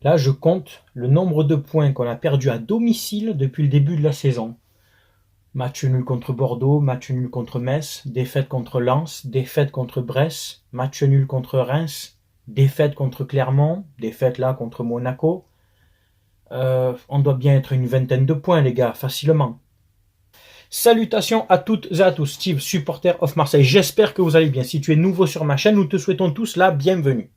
Là, je compte le nombre de points qu'on a perdu à domicile depuis le début de la saison. Match nul contre Bordeaux, match nul contre Metz, défaite contre Lens, défaite contre Brest, match nul contre Reims, défaite contre Clermont, défaite là contre Monaco. On doit bien être une vingtaine de points, les gars, facilement. Salutations à toutes et à tous, Steve, supporter of Marseille. J'espère que vous allez bien. Si tu es nouveau sur ma chaîne, nous te souhaitons tous la bienvenue.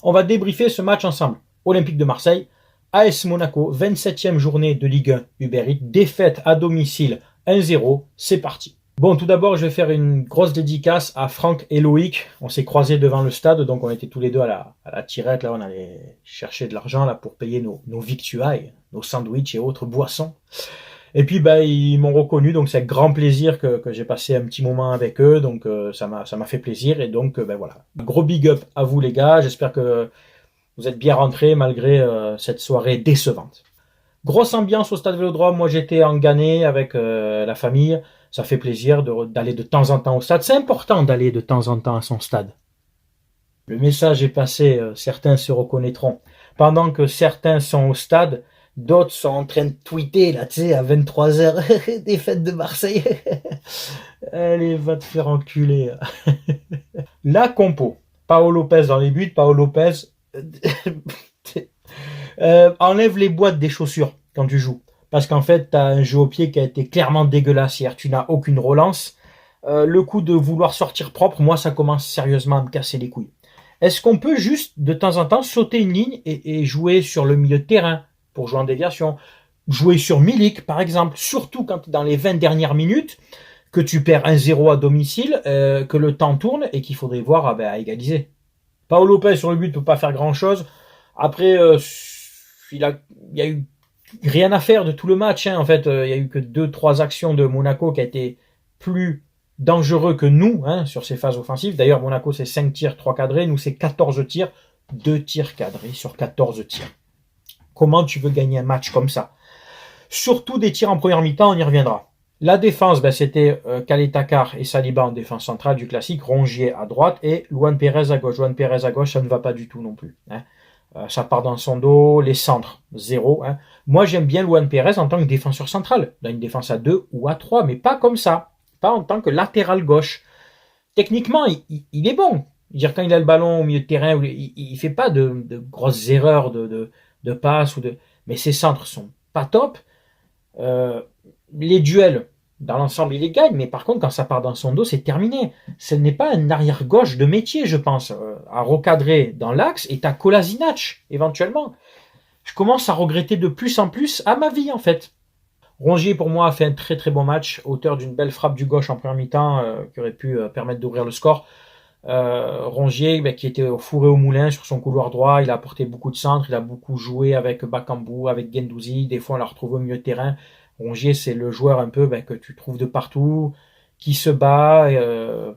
On va débriefer ce match ensemble. Olympique de Marseille, AS Monaco, 27e journée de Ligue 1 Uber Eats, défaite à domicile 1-0, c'est parti. Bon, tout d'abord, je vais faire une grosse dédicace à Franck et Loïc. On s'est croisés devant le stade, donc on était tous les deux à la tirette. Là, on allait chercher de l'argent là pour payer nos victuailles, nos sandwichs et autres boissons. Et puis, ils m'ont reconnu, donc c'est avec grand plaisir que j'ai passé un petit moment avec eux. Donc, ça m'a fait plaisir. Et donc, voilà. Gros big up à vous, les gars. J'espère que vous êtes bien rentrés malgré cette soirée décevante. Grosse ambiance au stade Vélodrome. Moi, j'étais en Gannet avec la famille. Ça fait plaisir d'aller de temps en temps au stade. C'est important d'aller de temps en temps à son stade. Le message est passé. Certains se reconnaîtront. Pendant que certains sont au stade, d'autres sont en train de tweeter, là, tu sais, à 23h, défaite de Marseille. Allez, va te faire enculer. La compo. Paolo Lopez dans les buts. Paolo Lopez enlève les boîtes des chaussures quand tu joues. Parce qu'en fait, tu as un jeu au pied qui a été clairement dégueulasse hier. Tu n'as aucune relance. Le coup de vouloir sortir propre, moi, ça commence sérieusement à me casser les couilles. Est-ce qu'on peut juste, de temps en temps, sauter une ligne et jouer sur le milieu de terrain pour jouer en déviation? Jouer sur Milik, par exemple, surtout quand dans les 20 dernières minutes, que tu perds 1-0 à domicile, que le temps tourne et qu'il faudrait voir à égaliser. Paolo Lopez sur le but ne peut pas faire grand-chose. Après, il y a eu rien à faire de tout le match. En fait, il y a eu que 2-3 actions de Monaco qui a été plus dangereux que nous sur ces phases offensives. D'ailleurs, Monaco, c'est 5 tirs, 3 cadrés. Nous, c'est 14 tirs, 2 tirs cadrés sur 14 tirs. Comment tu veux gagner un match comme ça? Surtout des tirs en première mi-temps, on y reviendra. La défense, c'était Khaled Takar et Saliba en défense centrale du classique, Rongier à droite et Luan Pérez à gauche. Luan Pérez à gauche, ça ne va pas du tout non plus. Ça part dans son dos, les centres, 0. Moi, j'aime bien Luan Pérez en tant que défenseur central, dans une défense à 2 ou à 3, mais pas comme ça. Pas en tant que latéral gauche. Techniquement, il est bon. Dire quand il a le ballon au milieu de terrain, il fait pas de grosses erreurs de passe mais ses centres sont pas top. Les duels, dans l'ensemble, il les gagne, mais par contre, quand ça part dans son dos, c'est terminé. Ce n'est pas un arrière-gauche de métier, je pense, à recadrer dans l'axe, et t'as Kolasinac, éventuellement. Je commence à regretter de plus en plus à ma vie, en fait. Rongier, pour moi, a fait un très très bon match, auteur d'une belle frappe du gauche en première mi-temps, qui aurait pu permettre d'ouvrir le score. Rongier, qui était au four et au moulin sur son couloir droit, il a apporté beaucoup de centres, il a beaucoup joué avec Bakambu, avec Guendouzi, des fois on l'a retrouvé au milieu de terrain. Rongier, c'est le joueur un peu que tu trouves de partout, qui se bat,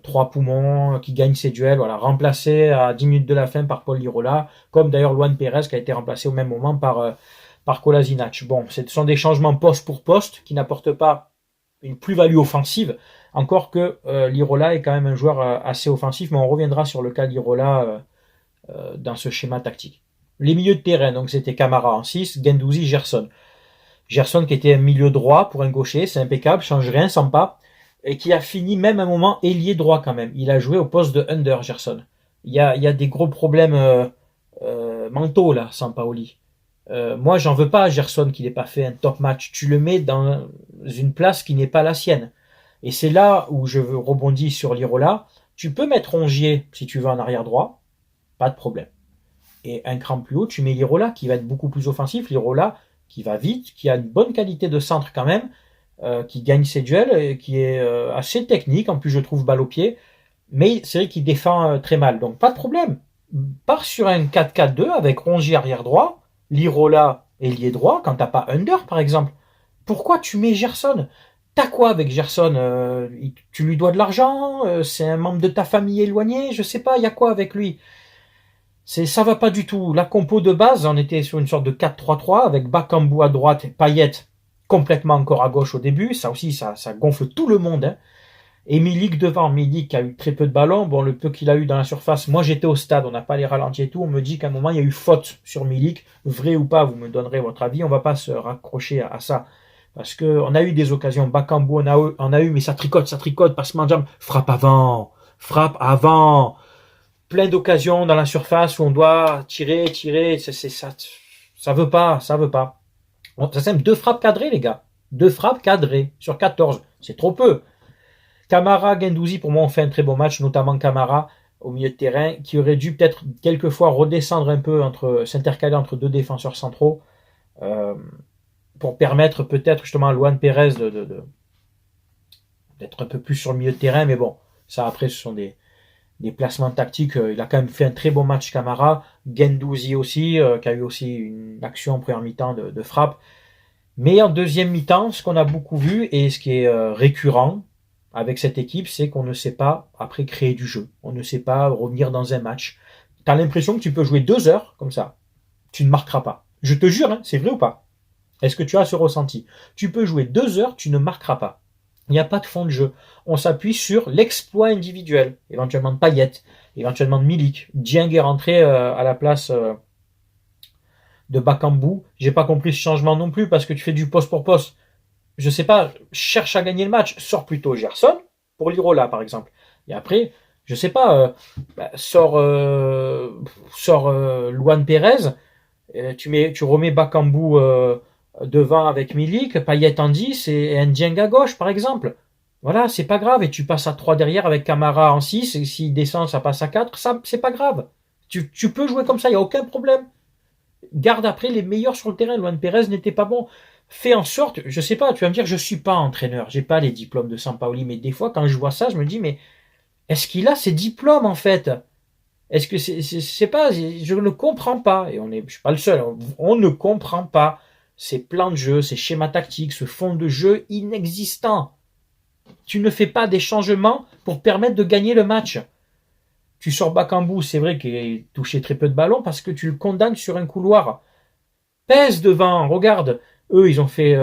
3 poumons, qui gagne ses duels, voilà, remplacé à 10 minutes de la fin par Paul Lirola, comme d'ailleurs Luan Pérez qui a été remplacé au même moment par Kolasinac. Bon, ce sont des changements poste pour poste qui n'apportent pas une plus-value offensive, encore que Lirola est quand même un joueur assez offensif, mais on reviendra sur le cas Lirola dans ce schéma tactique. Les milieux de terrain, donc c'était Camara en 6, Guendouzi, Gerson. Gerson qui était un milieu droit pour un gaucher, c'est impeccable, change rien, sans pas, et qui a fini même à un moment ailier droit quand même. Il a joué au poste de under, Gerson. Il y a des gros problèmes mentaux là, Sampaoli. Moi, j'en veux pas à Gerson qui n'ait pas fait un top match. Tu le mets dans une place qui n'est pas la sienne. Et c'est là où je rebondis sur Lirola. Tu peux mettre Rongier si tu veux en arrière droit, pas de problème. Et un cran plus haut, tu mets Lirola qui va être beaucoup plus offensif. Lirola qui va vite, qui a une bonne qualité de centre quand même, qui gagne ses duels, qui est assez technique. En plus, je trouve balle au pied. Mais c'est vrai qu'il défend très mal. Donc, pas de problème. Pars sur un 4-4-2 avec Rongier arrière droit, Lirola ailier droit, quand t'as pas Under, par exemple. Pourquoi tu mets Gerson? T'as quoi avec Gerson? Tu lui dois de l'argent? C'est un membre de ta famille éloigné? Je sais pas, il y a quoi avec lui? Ça va pas du tout. La compo de base, on était sur une sorte de 4-3-3 avec Bakambu à droite et Payet complètement encore à gauche au début. Ça aussi, ça gonfle tout le monde. Et Milik devant, Milik a eu très peu de ballons, bon le peu qu'il a eu dans la surface, moi j'étais au stade, on n'a pas les ralentis et tout, on me dit qu'à un moment il y a eu faute sur Milik, vrai ou pas, vous me donnerez votre avis, on va pas se raccrocher à ça. Parce que on a eu des occasions, Bakambu on a eu, mais ça tricote, passement de jambe, frappe avant, plein d'occasions dans la surface où on doit tirer, ça veut pas. Ça simple, 2 frappes cadrées les gars, 2 frappes cadrées sur 14, c'est trop peu. Camara, Guendouzi, pour moi, ont fait un très bon match, notamment Camara au milieu de terrain, qui aurait dû peut-être quelquefois redescendre un peu, s'intercaler entre 2 défenseurs centraux, euh, pour permettre peut-être justement à Luan Pérez d'être un peu plus sur le milieu de terrain, mais bon, ça après ce sont des placements tactiques. Il a quand même fait un très bon match Camara, Guendouzi aussi, qui a eu aussi une action en première mi-temps de frappe. Mais en deuxième mi-temps, ce qu'on a beaucoup vu et ce qui est récurrent avec cette équipe, c'est qu'on ne sait pas après créer du jeu. On ne sait pas revenir dans un match. Tu as l'impression que tu peux jouer 2 heures comme ça. Tu ne marqueras pas. Je te jure, hein, c'est vrai ou pas? Est-ce que tu as ce ressenti? Tu peux jouer 2 heures, tu ne marqueras pas. Il n'y a pas de fond de jeu. On s'appuie sur l'exploit individuel, éventuellement de Payet, éventuellement de Milik. Dieng est rentré à la place de Bakambu. J'ai pas compris ce changement non plus parce que tu fais du poste pour poste. Je sais pas, cherche à gagner le match, sors plutôt Gerson pour l'Irola par exemple. Et après, je sais pas, sors Luan Pérez, tu remets Bakambu devant avec Milik, Payet en 10 et Ndieng à gauche par exemple. Voilà, c'est pas grave. Et tu passes à 3 derrière avec Camara en 6, et s'il descend, ça passe à 4, ça, c'est pas grave. Tu peux jouer comme ça, il n'y a aucun problème. Garde après les meilleurs sur le terrain. Luan Pérez n'était pas bon. Fais en sorte, je sais pas, tu vas me dire, je suis pas entraîneur, j'ai pas les diplômes de Sampaoli, mais des fois, quand je vois ça, je me dis, mais est-ce qu'il a ces diplômes, en fait? Est-ce que c'est pas, je ne comprends pas, et je suis pas le seul, on ne comprend pas ces plans de jeu, ces schémas tactiques, ce fond de jeu inexistant. Tu ne fais pas des changements pour permettre de gagner le match. Tu sors Bakambu, c'est vrai qu'il a touché très peu de ballons parce que tu le condamnes sur un couloir. Pèse devant, regarde. Eux, ils ont fait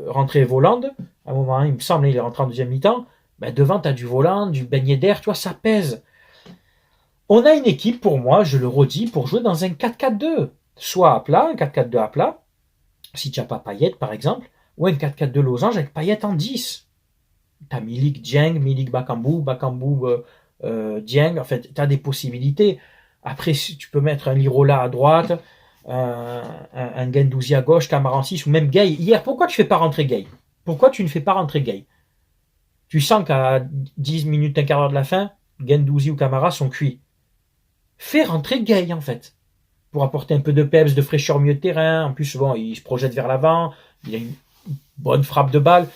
rentrer Voland. À un moment, il me semble, il est rentré en deuxième mi-temps. Ben, devant, tu as du Voland, du beignet d'air, tu vois, ça pèse. On a une équipe, pour moi, je le redis, pour jouer dans un 4-4-2. Soit à plat, un 4-4-2 à plat, si tu n'as pas Payet, par exemple, ou un 4-4-2 losange avec Payet en 10. Tu as Milik, Dieng, Milik, Bakambu, Dieng. En fait, tu as des possibilités. Après, tu peux mettre un Lirola à droite, un Guendouzi à gauche, Camara en 6, ou même Gay. Hier, pourquoi tu fais pas rentrer Gay? Pourquoi tu ne fais pas rentrer Gay? Tu sens qu'à 10 minutes, un quart d'heure de la fin, Guendouzi ou Camara sont cuits. Fais rentrer Gay, en fait, pour apporter un peu de peps, de fraîcheur au milieu de terrain. En plus, bon, il se projette vers l'avant, il a une bonne frappe de balle.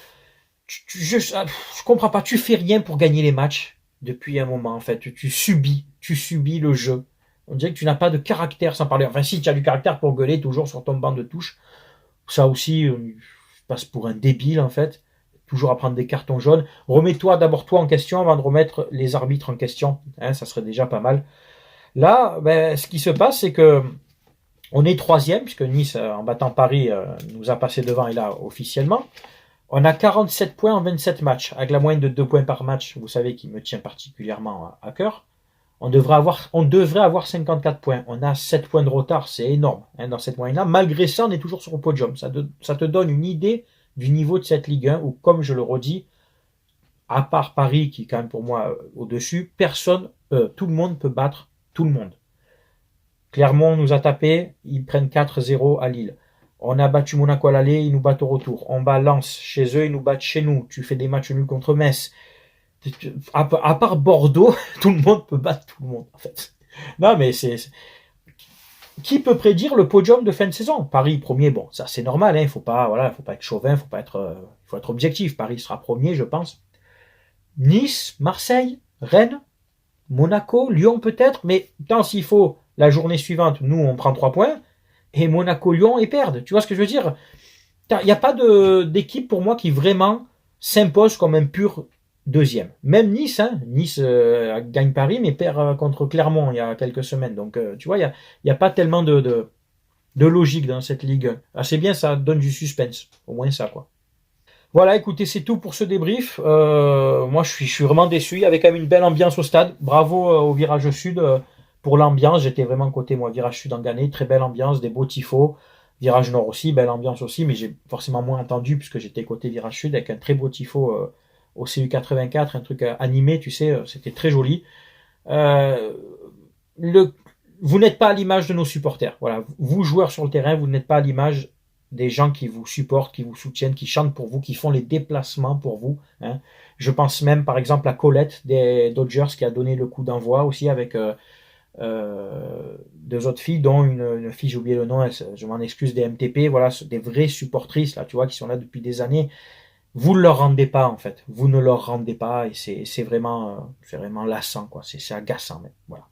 Je comprends pas, tu fais rien pour gagner les matchs depuis un moment, en fait. Tu subis le jeu. On dirait que tu n'as pas de caractère, sans parler. Enfin, si tu as du caractère pour gueuler toujours sur ton banc de touche, ça aussi, je passe pour un débile, en fait. Toujours à prendre des cartons jaunes. Remets-toi d'abord toi en question avant de remettre les arbitres en question. Hein, ça serait déjà pas mal. Là, ce qui se passe, c'est que on est troisième, puisque Nice, en battant Paris, nous a passé devant et là, officiellement. On a 47 points en 27 matchs, avec la moyenne de 2 points par match, vous savez, qui me tient particulièrement à cœur. On devrait avoir 54 points. On a 7 points de retard, c'est énorme dans cette moyenne-là. Malgré ça, on est toujours sur le podium. Ça te donne une idée du niveau de cette Ligue 1, où, comme je le redis, à part Paris, qui est quand même pour moi au-dessus, tout le monde peut battre tout le monde. Clermont nous a tapé, ils prennent 4-0 à Lille. On a battu Monaco à l'aller, ils nous battent au retour. On bat Lens chez eux, ils nous battent chez nous. Tu fais des matchs nuls contre Metz. À part Bordeaux, tout le monde peut battre tout le monde, en fait. Non, mais qui peut prédire le podium de fin de saison? Paris premier, bon, ça c'est normal, hein. Faut pas être chauvin, faut être objectif. Paris sera premier, je pense. Nice, Marseille, Rennes, Monaco, Lyon peut-être, mais tant s'il faut, la journée suivante, nous on prend 3 points, et Monaco, Lyon, ils perdent. Tu vois ce que je veux dire? Il n'y a pas d'équipe pour moi qui vraiment s'impose comme un pur deuxième. Même Nice, Nice gagne Paris, mais perd contre Clermont il y a quelques semaines. Donc tu vois, il n'y a pas tellement de logique dans cette Ligue 1. Ah, c'est bien, ça donne du suspense. Au moins ça, quoi. Voilà, écoutez, c'est tout pour ce débrief. Moi, je suis vraiment déçu. Il y avait quand même une belle ambiance au stade. Bravo au virage sud pour l'ambiance. J'étais vraiment côté, moi, virage sud en Gannet. Très belle ambiance, des beaux tifos. Virage nord aussi, belle ambiance aussi, mais j'ai forcément moins entendu puisque j'étais côté virage sud avec un très beau tifo au CU84, un truc animé, tu sais, c'était très joli. Euh, le, vous n'êtes pas à l'image de nos supporters. Voilà, vous joueurs sur le terrain, vous n'êtes pas à l'image des gens qui vous supportent, qui vous soutiennent, qui chantent pour vous, qui font les déplacements pour vous. Hein. Je pense même par exemple à Colette des Dodgers qui a donné le coup d'envoi aussi avec deux autres filles, dont une fille, j'ai oublié le nom, je m'en excuse, des MTP, voilà, des vraies supportrices là, tu vois, qui sont là depuis des années. Vous ne leur rendez pas en fait, vous ne leur rendez pas et c'est vraiment lassant quoi, c'est agaçant même. Voilà.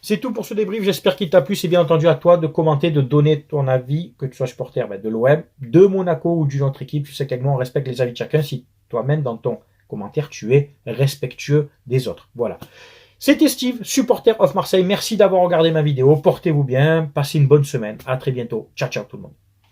C'est tout pour ce débrief. J'espère qu'il t'a plu. C'est bien entendu à toi de commenter, de donner ton avis, que tu sois supporter de l'OM, de Monaco ou d'une autre équipe. Tu sais qu'avec nous, on respecte les avis de chacun. Si toi-même, dans ton commentaire, tu es respectueux des autres. Voilà. C'était Steve, supporter of Marseille. Merci d'avoir regardé ma vidéo. Portez-vous bien. Passez une bonne semaine. À très bientôt. Ciao, ciao tout le monde.